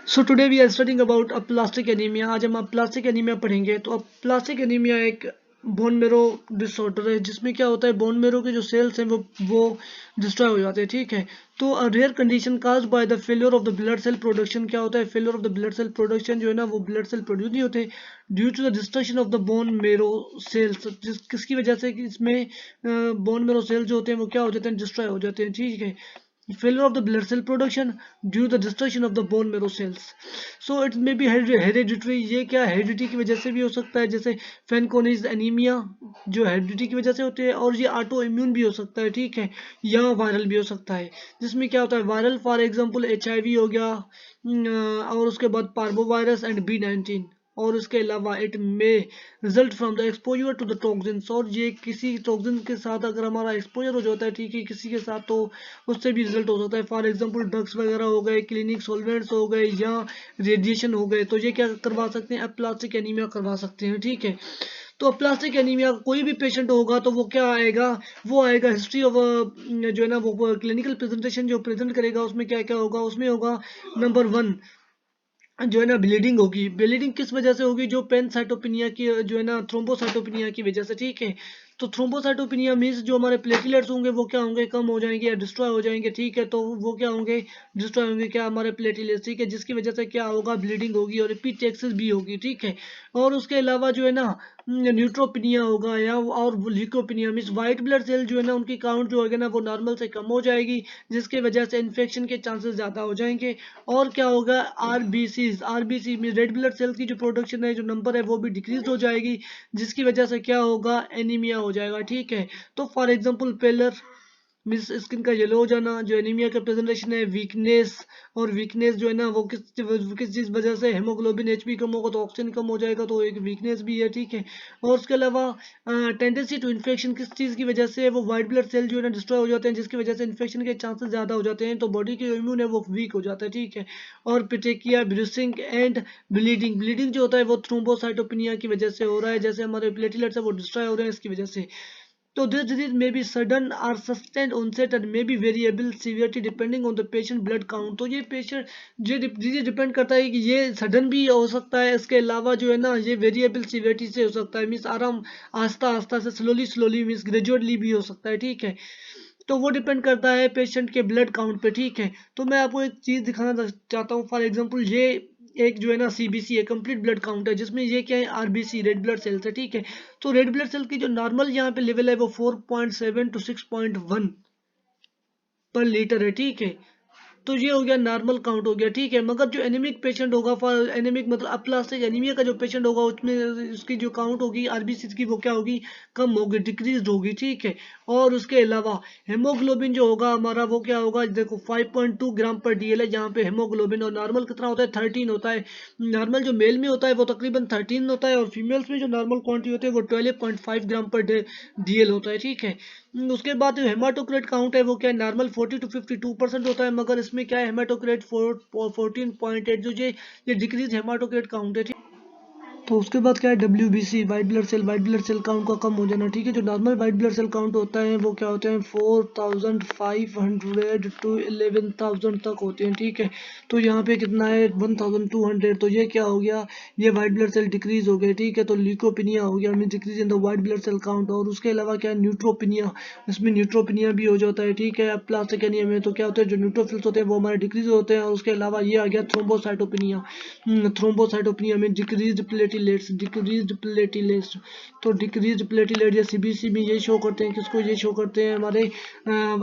So today we are studying about aplastic anaemia. आज हम aplastic anaemia पढ़ेंगे। तो अब प्लास्टिक एनीमिया एक बोन मेरो डिसऑर्डर है जिसमें क्या होता है, बोन मेरो के जो सेल्स हैं वो डिस्ट्रॉय हो जाते हैं। ठीक है। तो rare condition caused by the failure of the blood cell production. क्या होता है, failure of the blood cell production जो है ना, वो ब्लड सेल प्रोड्यूस नहीं होते due to the destruction of the bone marrow cells. किसकी वजह से कि इसमें बोन मेरो सेल्स जो होते हैं वो क्या हो जाते हैं, डिस्ट्रॉय हो जाते हैं। ठीक है। failure of the blood cell production due to the destruction of the bone marrow cells. So it may be hereditary। ये क्या हेरिडिटी की वजह से भी हो सकता है, जैसे फेनकोनिस एनीमिया जो हेरिडिटी की वजह से होते हैं, और ये ऑटो इम्यून भी हो सकता है। ठीक है। या वायरल भी हो सकता है, जिसमें क्या होता है, वायरल फॉर एग्जांपल HIV हो गया, और उसके बाद पार्बो वायरस एंड B19। और उसके अलावा it may result from the exposure to the toxins. और ये किसी टॉक्सिन के साथ अगर हमारा एक्सपोजर हो जाता है, ठीक है, किसी के साथ, तो उससे भी रिजल्ट हो सकता है। फॉर एग्जांपल ड्रग्स वगैरह हो गए, क्लिनिक सॉल्वेंट्स हो गए, या रेडिएशन हो गए, तो ये क्या करवा सकते हैं, अप्लास्टिक एनीमिया करवा सकते हैं। ठीक है। तो अप्लास्टिक एनीमिया कोई भी पेशेंट होगा तो वो क्या आएगा, वो आएगा हिस्ट्री ऑफ जो है ना, वो क्लिनिकल प्रेजेंटेशन जो प्रेजेंट करेगा, उसमें क्या क्या होगा, उसमें होगा नंबर 1 जो है ना, ब्लीडिंग होगी। ब्लीडिंग किस वजह से होगी, जो पेनसाइटोपिनिया की जो है ना, थ्रोम्बोसाइटोपिनिया की वजह से। ठीक है। तो थ्रोम्बोसाइटोपिनिया मीन्स जो हमारे प्लेटलेट्स होंगे वो क्या होंगे, कम हो जाएंगे या डिस्ट्रॉय हो जाएंगे। ठीक है। तो वो क्या होंगे, डिस्ट्रॉय होंगे, क्या, हमारे प्लेटलेट्स। ठीक है। जिसकी वजह से क्या होगा, ब्लीडिंग होगी और एपिटेक्सिस भी होगी। ठीक है। और उसके अलावा जो है ना, न्यूट्रोपिनिया होगा, या और ल्यूकोपिनिया मीन्स वाइट ब्लड सेल जो है ना, उनकी काउंट जो होगा ना, वो नॉर्मल से कम हो जाएगी, जिसकी वजह से इन्फेक्शन के चांसेस ज़्यादा हो जाएंगे। और क्या होगा, आरबीसी में रेड ब्लड सेल्स की जो प्रोडक्शन है, जो नंबर है, वो भी डिक्रीज हो जाएगी, जिसकी वजह से क्या होगा, एनीमिया हो जाएगा। ठीक है। तो फॉर एग्जांपल पेलर मिस स्किन का येलो हो जाना, जो एनीमिया का प्रेजेंटेशन है, वीकनेस। और वीकनेस जो है ना, वो किस चीज़ वजह से, हेमोग्लोबिन एचबी कम होगा तो ऑक्सीजन कम हो जाएगा, तो एक वीकनेस भी है। ठीक है। और उसके अलावा टेंडेंसी टू इन्फेक्शन किस चीज़ की वजह से, वो वाइट ब्लड सेल जो है ना, डिस्ट्रॉय हो जाते हैं, जिसकी वजह से इन्फेक्शन के चांसेस ज़्यादा हो जाते हैं, तो बॉडी के इम्यून है वो वीक हो जाता है। ठीक है। और पिटेकिया, ब्रूसिंग एंड ब्लीडिंग जो होता है वो थ्रोम्बोसाइटोपिनिया की वजह से हो रहा है, जैसे हमारे प्लेटलेट्स है वो डिस्ट्रॉय हो रहे हैं इसकी वजह से। So this disease may be sudden or sustained onset and may be variable severity depending on the patient blood count। तो ये पेशेंट ये डिजीज डिपेंड करता है कि ये सडन भी हो सकता है, इसके अलावा जो है ना, ये वेरिएबल सीवियरिटी से हो सकता है, मीन्स आराम आस्ता आस्ता से, स्लोली मीन्स ग्रेजुअली भी हो सकता है। ठीक है। तो वो डिपेंड करता है पेशेंट के ब्लड काउंट पे। ठीक है। तो मैं आपको एक चीज़ दिखाना चाहता हूँ। फॉर एग्जांपल ये एक जो है ना, सीबीसी है, कंप्लीट ब्लड काउंट है, जिसमें ये क्या है, आरबीसी रेड ब्लड सेल्स है। ठीक है। तो रेड ब्लड सेल की जो नॉर्मल यहाँ पे लेवल है वो 4.7 टू 6.1 पर लीटर है। ठीक है। तो ये हो गया नॉर्मल काउंट हो गया। ठीक है। मगर जो एनीमिक पेशेंट होगा, फॉर एनीमिक मतलब अप्लास्टिक एनीमिया का जो पेशेंट होगा, उसमें उसकी जो काउंट होगी आरबीसी की, वो क्या होगी, कम होगी, डिक्रीज होगी। ठीक है। और उसके अलावा हेमोग्लोबिन जो होगा हमारा, वो क्या होगा, देखो 5.2 ग्राम पर डीएल है यहाँ पे हेमोग्लोबिन, और नॉर्मल कितना होता है, 13 होता है। नॉर्मल जो मेल में होता है वो तकरीबन 13 होता है, और फीमेल्स में जो नॉर्मल क्वांटिटी होती है वो 12.5 ग्राम पर डीएल होता है। ठीक है। उसके बाद जो हेमाटोक्रेट काउंट है वो क्या है, नॉर्मल 40 टू 52% होता है, मगर इसमें क्या है, हेमाटोक्रेट 14.8 जो ये डिक्रीज हेमाटोक्रेट काउंट है। ठीक। तो उसके बाद क्या है, WBC white blood cell count का कम हो जाना। ठीक है। जो normal white blood cell count होता है वो क्या होते हैं, 4500 टू 11,000 तक होते हैं। ठीक है। तो यहाँ पे कितना है, 1200। तो ये क्या हो गया, ये वाइट ब्लड सेल डिक्रीज हो गए। ठीक है। तो ल्यूकोपिनिया हो गया, mean decrease in the white blood cell count. और उसके अलावा क्या है, न्यूट्रोपिनिया, इसमें न्यूट्रोपिनिया भी हो जाता है। ठीक है। अब प्लास्टिक एनीमिया में तो क्या होता है, जो न्यूट्रोफिल्स होते हैं वो हमारे डिक्रीज होते हैं। और उसके अलावा ये आ गया थ्रोम्बोसाइटोपिनिया। थ्रोम्बोसाइटोपिनिया में डिक्रीज्ड प्लेटिलेट्स। तो डिक्रीज्ड प्लेटिलेट या सीबीसी में ये शो करते हैं, किसको, ये शो करते हैं हमारे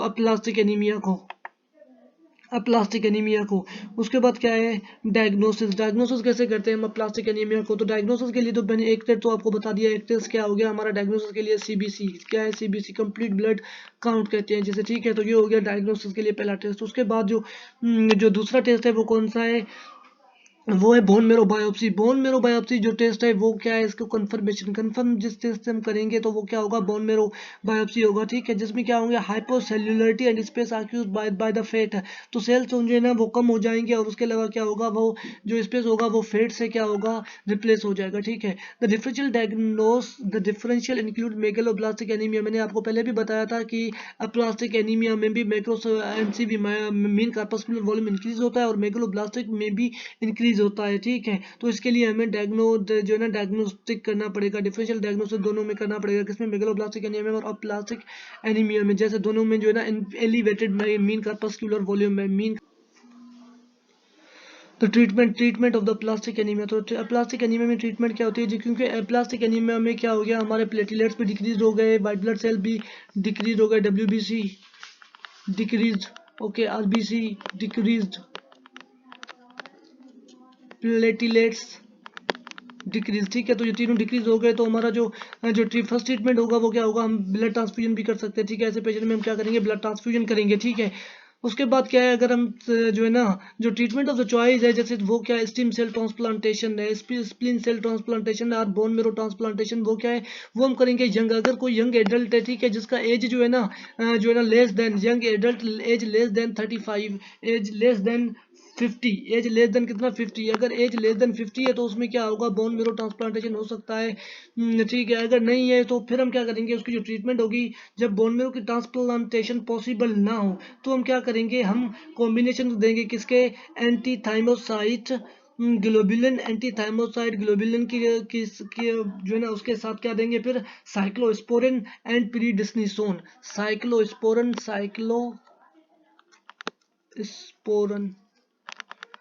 अप्लास्टिक एनीमिया को, अप्लास्टिक एनीमिया को। उसके बाद क्या है, डायग्नोसिस कैसे करते हैं हम प्लास्टिक एनीमिया को। तो डायग्नोसिस के लिए तो मैंने एक टेस्ट तो आपको बता दिया, एक टेस्ट क्या हो गया हमारा डायग्नोसिस के लिए, सीबीसी। क्या है, सीबीसी कंप्लीट ब्लड काउंट कहते हैं जैसे। ठीक है। तो ये हो गया डायग्नोसिस के लिए पहला टेस्ट। उसके बाद जो दूसरा टेस्ट है वो कौन सा है, वो है bone marrow biopsy. Bone marrow biopsy जो टेस्ट है वो क्या है, इसको कंफर्मेशन कंफर्म जिस टेस्ट से हम करेंगे तो वो क्या होगा, बोन मेरो बायोप्सी होगा, ठीक है। जिसमें क्या होंगे, हाइपोसेल्युलरिटी एंड स्पेस आक्यूज बाय द फेट। तो सेल्स जो है ना वो कम हो जाएंगे, और उसके अलावा क्या होगा, वो जो स्पेस होगा वो फेट से क्या होगा, रिप्लेस हो जाएगा, ठीक है। The differential include megaloblastic anaemia. मैंने आपको पहले भी बताया था कि अप्लास्टिक एनीमिया में भी macros MCV mean corpuscular volume increase होता है, और मेगलोब्लास्टिक में भी इंक्रीज होता है, ठीक है। तो इसके लिए हमें जो है ना डायग्नोस्टिक करना पड़ेगा, डिफरेंशियल डायग्नोसिस दोनों में करना पड़ेगा, किसमें, मेगलोब्लास्टिक एनीमिया में और अप्लास्टिक एनीमिया में। जैसे दोनों में जो है ना एलिवेटेड मीन कार्पस्कुलर वॉल्यूम में मीन। तो treatment of the plastic anaemia. तो प्लास्टिक एनीमिया में ट्रीटमेंट क्या होती है जी, क्योंकि प्लास्टिक एनीमिया में क्या हो गया, हमारे प्लेटलेट्स भी डिक्रीज हो गए, वाइट ब्लड सेल भी डिक्रीज हो गए, WBC decrease, okay, RBC decrease, platelets decrease, ठीक है। तो ये तीनों डिक्रीज हो गए, तो हमारा जो फर्स्ट ट्रीटमेंट होगा वो क्या होगा, हम ब्लड ट्रांसफ्यूजन भी कर सकते हैं, ठीक है। ऐसे पेशेंट में हम क्या करेंगे, ब्लड ट्रांसफ्यूजन करेंगे, ठीक है। उसके बाद क्या है, अगर हम जो है ना जो ट्रीटमेंट ऑफ द चॉइस है, जैसे वो क्या है, स्टीम सेल ट्रांसप्लांटेशन है, स्प्लीन सेल ट्रांसप्लांटेशन और बोन मेरो ट्रांसप्लांटेशन, वो क्या है, वो हम करेंगे यंग, अगर कोई यंग एडल्ट है, ठीक है, जिसका एज जो है ना less than, young adult age less than 35, age less than 50, age less than कितना, 50। अगर एज लेस देन 50 है तो उसमें क्या होगा, बोन मेरो ट्रांसप्लांटेशन हो सकता है, ठीक है। अगर नहीं है तो फिर हम क्या करेंगे, उसकी जो ट्रीटमेंट होगी, जब बोन मेरो की ट्रांसप्लांटेशन पॉसिबल ना हो तो हम क्या करेंगे, हम कॉम्बिनेशन देंगे किसके, anti thymocyte globulin, anti thymocyte globulin की जो है ना उसके साथ क्या देंगे फिर, साइक्लोस्पोरिन एंड प्रीडिस्निसोन, साइक्लोस्पोरन,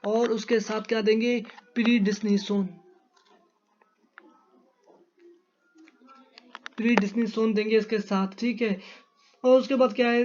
और उसके साथ क्या देंगे, प्रीडिस्निसोन, देंगे इसके साथ, ठीक है। और उसके बाद क्या है,